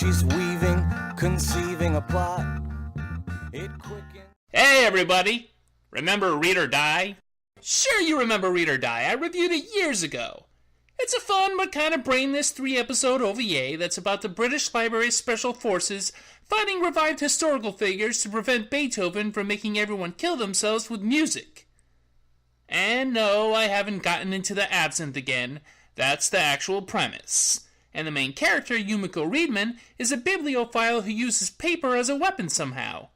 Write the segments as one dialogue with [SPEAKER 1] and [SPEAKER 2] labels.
[SPEAKER 1] she's weaving, conceiving a plot. It quickens.
[SPEAKER 2] Hey everybody! Remember Read or Die? Sure you remember Read or Die, I reviewed it years ago. It's a fun but kind of brainless 3-episode OVA that's about the British Library's Special Forces finding revived historical figures to prevent Beethoven from making everyone kill themselves with music. And no, I haven't gotten into the absinthe again. That's the actual premise. And the main character, Yumiko Reedman, is a bibliophile who uses paper as a weapon somehow.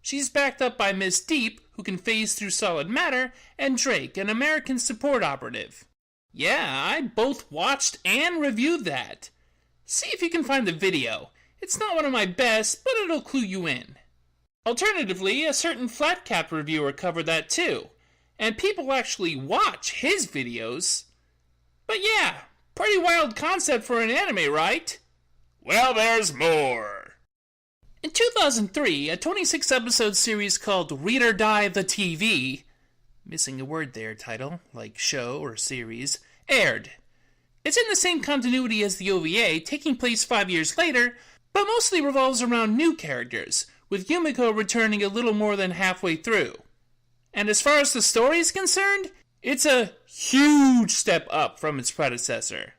[SPEAKER 2] She's backed up by Miss Deep, who can phase through solid matter, and Drake, an American support operative. Yeah, I both watched and reviewed that. See if you can find the video. It's not one of my best, but it'll clue you in. Alternatively, a certain flat-capped reviewer covered that too, and people actually watch his videos. But yeah, pretty wild concept for an anime, right? Well, there's more. In 2003, a 26-episode series called Read or Die the TV, missing a word there title, like show or series, aired. It's in the same continuity as the OVA, taking place 5 years later, but mostly revolves around new characters, with Yumiko returning a little more than halfway through. And as far as the story is concerned, it's a huge step up from its predecessor.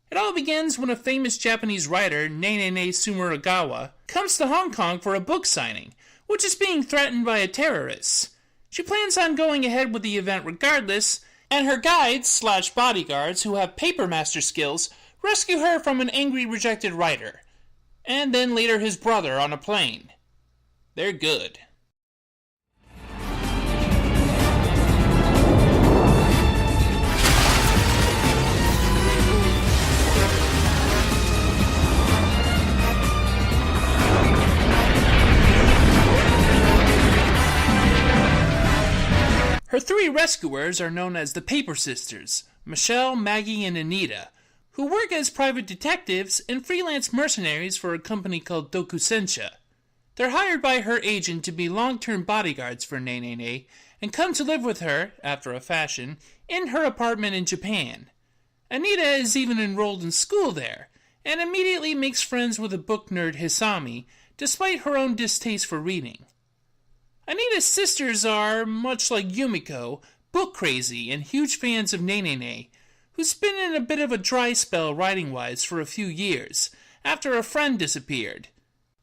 [SPEAKER 2] It all begins when a famous Japanese writer, Nene Sumuragawa, comes to Hong Kong for a book signing, which is being threatened by a terrorist. She plans on going ahead with the event regardless, and her guides/bodyguards, who have papermaster skills, rescue her from an angry rejected writer, and then later his brother on a plane. They're good. Her 3 rescuers are known as the Paper Sisters, Michelle, Maggie, and Anita, who work as private detectives and freelance mercenaries for a company called Dokusensha. They're hired by her agent to be long-term bodyguards for Nene, and come to live with her, after a fashion, in her apartment in Japan. Anita is even enrolled in school there, and immediately makes friends with a book nerd Hisami, despite her own distaste for reading. Anita's sisters are, much like Yumiko, book crazy and huge fans of Nene, who's been in a bit of a dry spell writing-wise for a few years, after a friend disappeared.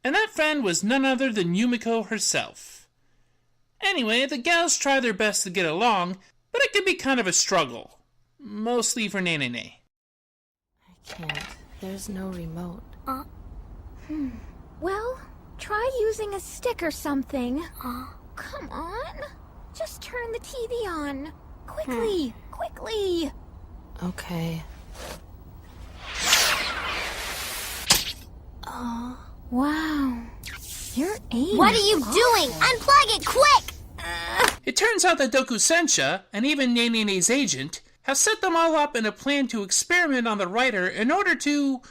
[SPEAKER 2] And that friend was none other than Yumiko herself. Anyway, the gals try their best to get along, but it can be kind of a struggle. Mostly for Nene.
[SPEAKER 3] I can't. There's no remote.
[SPEAKER 4] Well, try using a stick or something. Come on. Just turn the TV on. Quickly, quickly.
[SPEAKER 3] Okay.
[SPEAKER 4] Wow. Your aim.
[SPEAKER 5] What are you doing? Unplug it, quick!
[SPEAKER 2] It turns out that Dokusensha, and even Nene's agent, have set them all up in a plan to experiment on the writer in order to...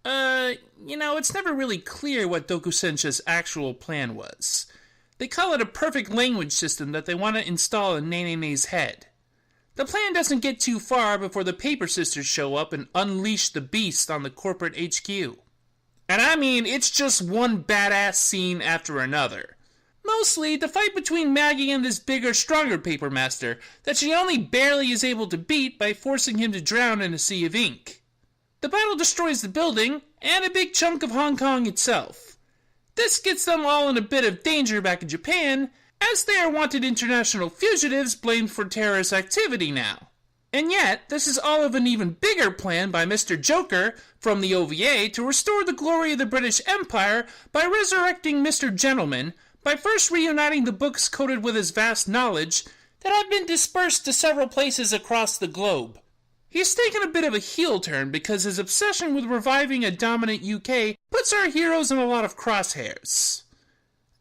[SPEAKER 2] it's never really clear what Dokusensha's actual plan was. They call it a perfect language system that they want to install in Nene's head. The plan doesn't get too far before the Paper Sisters show up and unleash the beast on the corporate HQ. And I mean, it's just one badass scene after another. Mostly the fight between Maggie and this bigger, stronger papermaster that she only barely is able to beat by forcing him to drown in a sea of ink. The battle destroys the building, and a big chunk of Hong Kong itself. This gets them all in a bit of danger back in Japan, as they are wanted international fugitives blamed for terrorist activity now. And yet, this is all of an even bigger plan by Mr. Joker from the OVA to restore the glory of the British Empire by resurrecting Mr. Gentleman, by first reuniting the books coated with his vast knowledge that have been dispersed to several places across the globe. He's taken a bit of a heel turn because his obsession with reviving a dominant UK puts our heroes in a lot of crosshairs.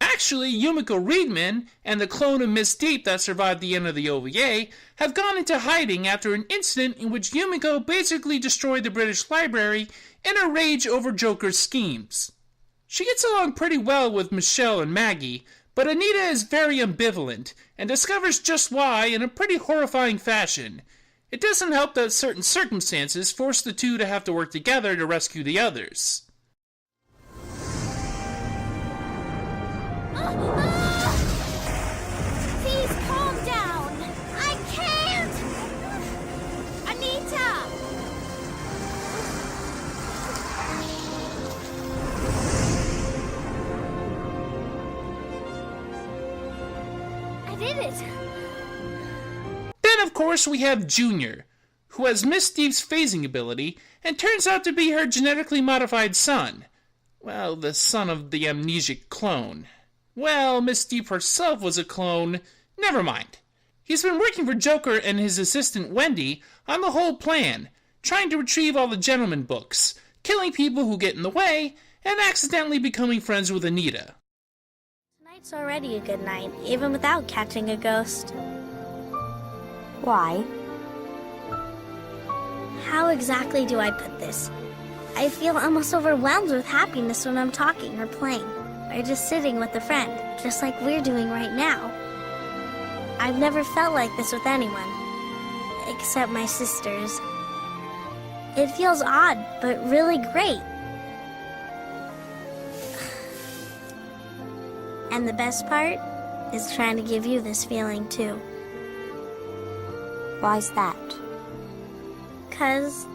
[SPEAKER 2] Actually, Yumiko Reedman and the clone of Miss Deep that survived the end of the OVA have gone into hiding after an incident in which Yumiko basically destroyed the British Library in a rage over Joker's schemes. She gets along pretty well with Michelle and Maggie, but Anita is very ambivalent and discovers just why in a pretty horrifying fashion. It doesn't help that certain circumstances force the two to have to work together to rescue the others.
[SPEAKER 4] Please calm down. I can't. Anita. I did it.
[SPEAKER 2] Then, of course, we have Junior, who has Miss Steve's phasing ability and turns out to be her genetically modified son. Well, the son of the amnesic clone. Well, Miss Steve herself was a clone. Never mind. He's been working for Joker and his assistant Wendy on the whole plan, trying to retrieve all the gentleman books, killing people who get in the way, and accidentally becoming friends with Anita.
[SPEAKER 5] Tonight's already a good night, even without catching a ghost. Why? How exactly do I put this? I feel almost overwhelmed with happiness when I'm talking or playing, or just sitting with a friend, just like we're doing right now. I've never felt like this with anyone, except my sisters. It feels odd, but really great. And the best part is trying to give you this feeling too. Why's that? 'Cause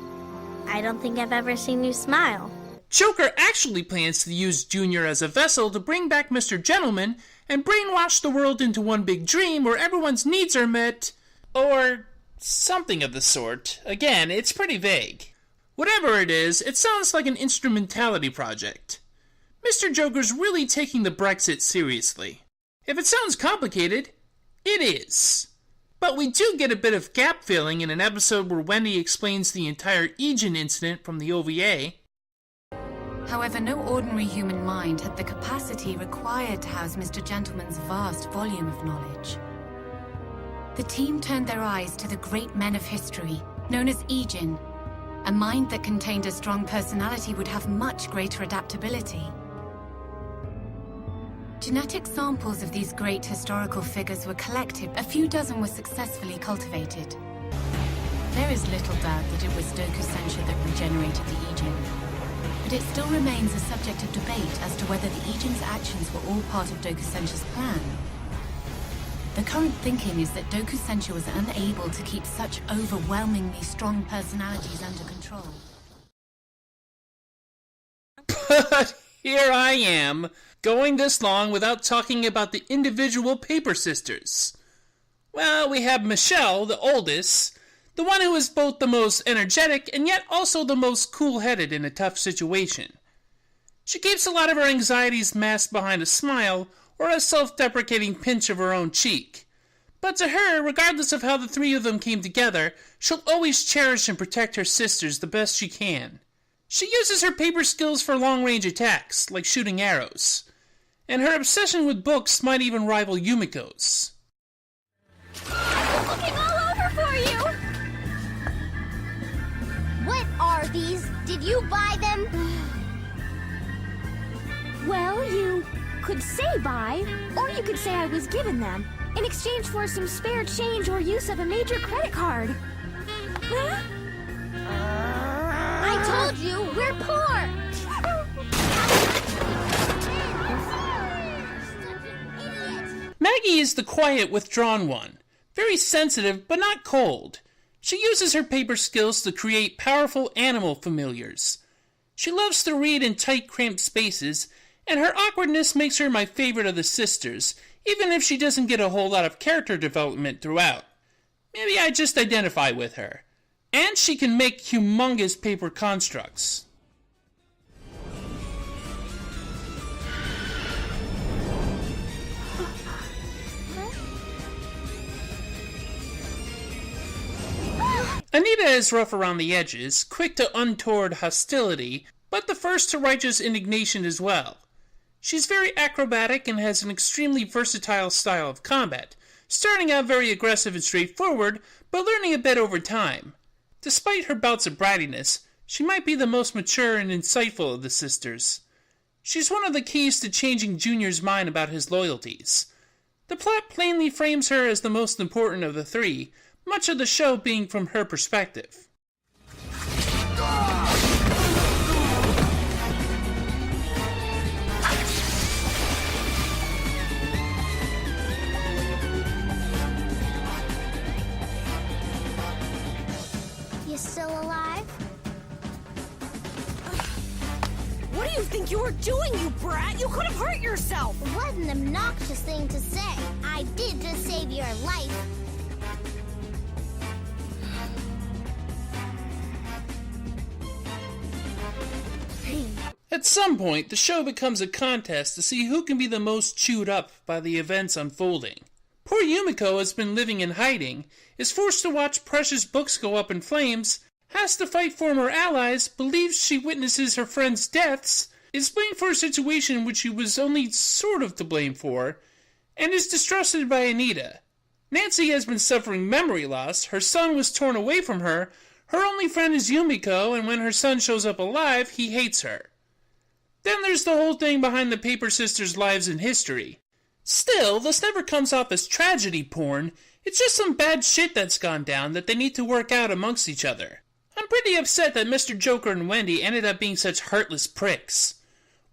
[SPEAKER 5] I don't think I've ever seen you smile.
[SPEAKER 2] Joker actually plans to use Junior as a vessel to bring back Mr. Gentleman and brainwash the world into one big dream where everyone's needs are met, or something of the sort. Again, it's pretty vague. Whatever it is, it sounds like an instrumentality project. Mr. Joker's really taking the Brexit seriously. If it sounds complicated, it is. But we do get a bit of gap filling in an episode where Wendy explains the entire Aegon incident from the OVA.
[SPEAKER 6] However, no ordinary human mind had the capacity required to house Mr. Gentleman's vast volume of knowledge. The team turned their eyes to the great men of history, known as Aegon. A mind that contained a strong personality would have much greater adaptability. Genetic samples of these great historical figures were collected. A few dozen were successfully cultivated. There is little doubt that it was Doku-Sensha that regenerated the Aegon. But it still remains a subject of debate as to whether the Aegon's actions were all part of Doku-Sensha's plan. The current thinking is that Doku-Sensha was unable to keep such overwhelmingly strong personalities under control.
[SPEAKER 2] But here I am, going this long without talking about the individual Paper Sisters. Well, we have Michelle, the oldest, the one who is both the most energetic and yet also the most cool-headed in a tough situation. She keeps a lot of her anxieties masked behind a smile or a self-deprecating pinch of her own cheek. But to her, regardless of how the three of them came together, she'll always cherish and protect her sisters the best she can. She uses her paper skills for long-range attacks, like shooting arrows. And her obsession with books might even rival Yumiko's.
[SPEAKER 4] I'm looking all over for you!
[SPEAKER 5] What are these? Did you buy them?
[SPEAKER 4] Well, you could say buy, or you could say I was given them, in exchange for some spare change or use of a major credit card. Huh?
[SPEAKER 5] I told you, we're poor!
[SPEAKER 2] Maggie is the quiet, withdrawn one. Very sensitive, but not cold. She uses her paper skills to create powerful animal familiars. She loves to read in tight, cramped spaces, and her awkwardness makes her my favorite of the sisters, even if she doesn't get a whole lot of character development throughout. Maybe I just identify with her. And she can make humongous paper constructs. Anita is rough around the edges, quick to untoward hostility, but the first to righteous indignation as well. She's very acrobatic and has an extremely versatile style of combat, starting out very aggressive and straightforward, but learning a bit over time. Despite her bouts of brattiness, she might be the most mature and insightful of the sisters. She's one of the keys to changing Junior's mind about his loyalties. The plot plainly frames her as the most important of the three, much of the show being from her perspective.
[SPEAKER 4] were doing, you brat? You could have hurt yourself!
[SPEAKER 5] It was an obnoxious thing to say. I did just save your life.
[SPEAKER 2] At some point, the show becomes a contest to see who can be the most chewed up by the events unfolding. Poor Yumiko has been living in hiding, is forced to watch precious books go up in flames, has to fight former allies, believes she witnesses her friends' deaths, is blamed for a situation which she was only sort of to blame for, and is distrusted by Anita. Nancy has been suffering memory loss, her son was torn away from her, her only friend is Yumiko, and when her son shows up alive, he hates her. Then there's the whole thing behind the Paper Sisters' lives in history. Still, this never comes off as tragedy porn, it's just some bad shit that's gone down that they need to work out amongst each other. I'm pretty upset that Mr. Joker and Wendy ended up being such heartless pricks.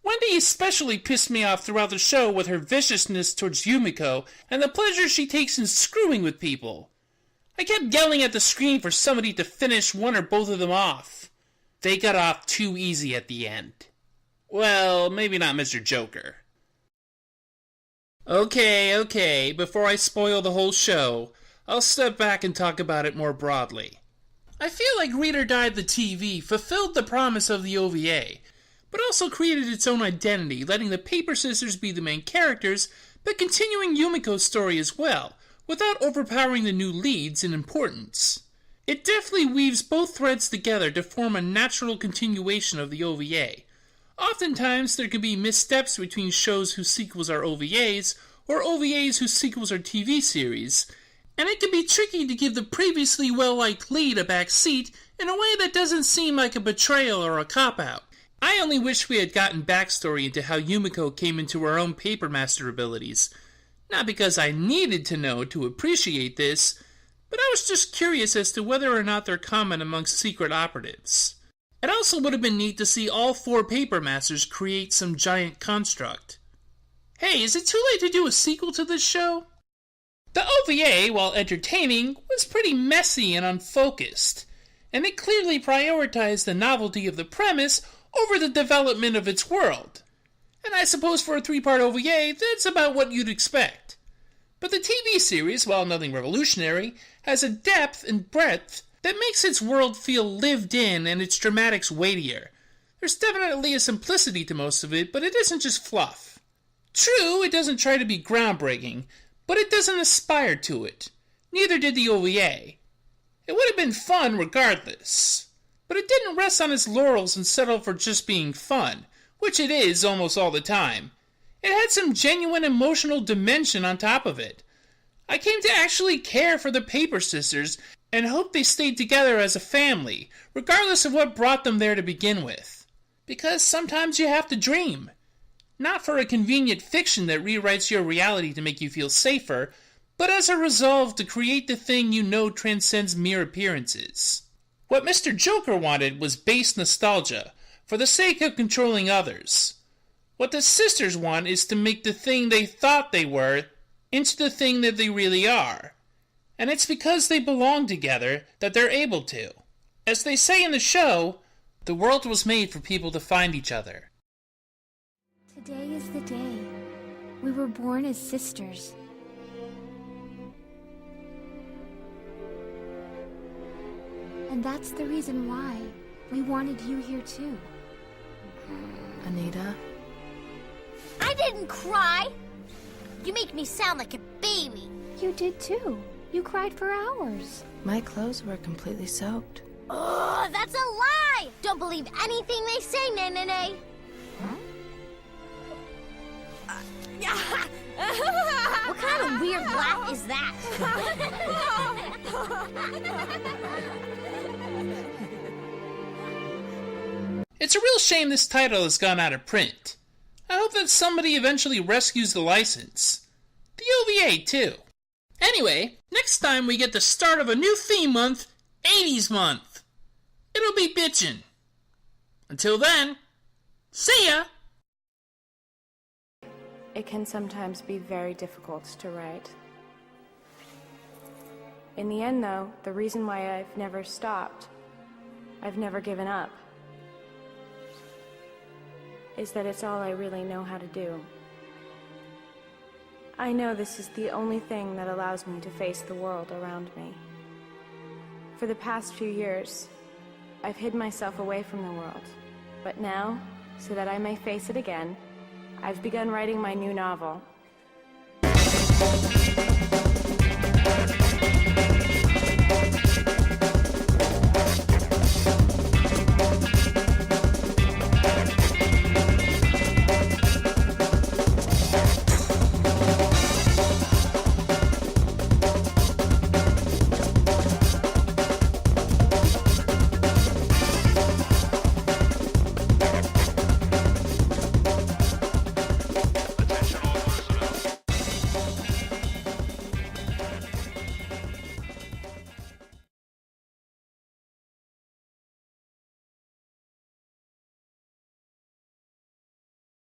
[SPEAKER 2] Wendy especially pissed me off throughout the show with her viciousness towards Yumiko and the pleasure she takes in screwing with people. I kept yelling at the screen for somebody to finish one or both of them off. They got off too easy at the end. Well, maybe not Mr. Joker. Okay, before I spoil the whole show, I'll step back and talk about it more broadly. I feel like Read or Die the TV fulfilled the promise of the OVA, but also created its own identity, letting the Paper Sisters be the main characters, but continuing Yumiko's story as well, without overpowering the new leads in importance. It definitely weaves both threads together to form a natural continuation of the OVA. Oftentimes, there can be missteps between shows whose sequels are OVAs, or OVAs whose sequels are TV series, and it can be tricky to give the previously well-liked lead a back seat in a way that doesn't seem like a betrayal or a cop-out. I only wish we had gotten backstory into how Yumiko came into her own Paper Master abilities. Not because I needed to know to appreciate this, but I was just curious as to whether or not they're common amongst secret operatives. It also would have been neat to see all 4 Paper Masters create some giant construct. Hey, is it too late to do a sequel to this show? The OVA, while entertaining, was pretty messy and unfocused, and it clearly prioritized the novelty of the premise over the development of its world. And I suppose for a 3-part OVA, that's about what you'd expect. But the TV series, while nothing revolutionary, has a depth and breadth that makes its world feel lived in and its dramatics weightier. There's definitely a simplicity to most of it, but it isn't just fluff. True, it doesn't try to be groundbreaking, but it doesn't aspire to it. Neither did the OVA. It would have been fun regardless. But it didn't rest on its laurels and settle for just being fun, which it is almost all the time. It had some genuine emotional dimension on top of it. I came to actually care for the Paper Sisters and hope they stayed together as a family, regardless of what brought them there to begin with. Because sometimes you have to dream. Not for a convenient fiction that rewrites your reality to make you feel safer, but as a resolve to create the thing you know transcends mere appearances. What Mr. Joker wanted was base nostalgia, for the sake of controlling others. What the sisters want is to make the thing they thought they were into the thing that they really are. And it's because they belong together that they're able to. As they say in the show, the world was made for people to find each other.
[SPEAKER 4] Today is the day. We were born as sisters. And that's the reason why we wanted you here too.
[SPEAKER 3] Anita?
[SPEAKER 5] I didn't cry! You make me sound like a baby.
[SPEAKER 4] You did too. You cried for hours.
[SPEAKER 3] My clothes were completely soaked.
[SPEAKER 5] Ugh, that's a lie! Don't believe anything they say, Nene. What kind of weird laugh is that?
[SPEAKER 2] It's a real shame this title has gone out of print. I hope that somebody eventually rescues the license. The OVA, too. Anyway, next time we get the start of a new theme month, 80s month. It'll be bitchin'. Until then, see ya!
[SPEAKER 7] It can sometimes be very difficult to write. In the end, though, the reason why I've never stopped, I've never given up, is that it's all I really know how to do. I know this is the only thing that allows me to face the world around me. For the past few years, I've hid myself away from the world. But now, so that I may face it again, I've begun writing my new novel.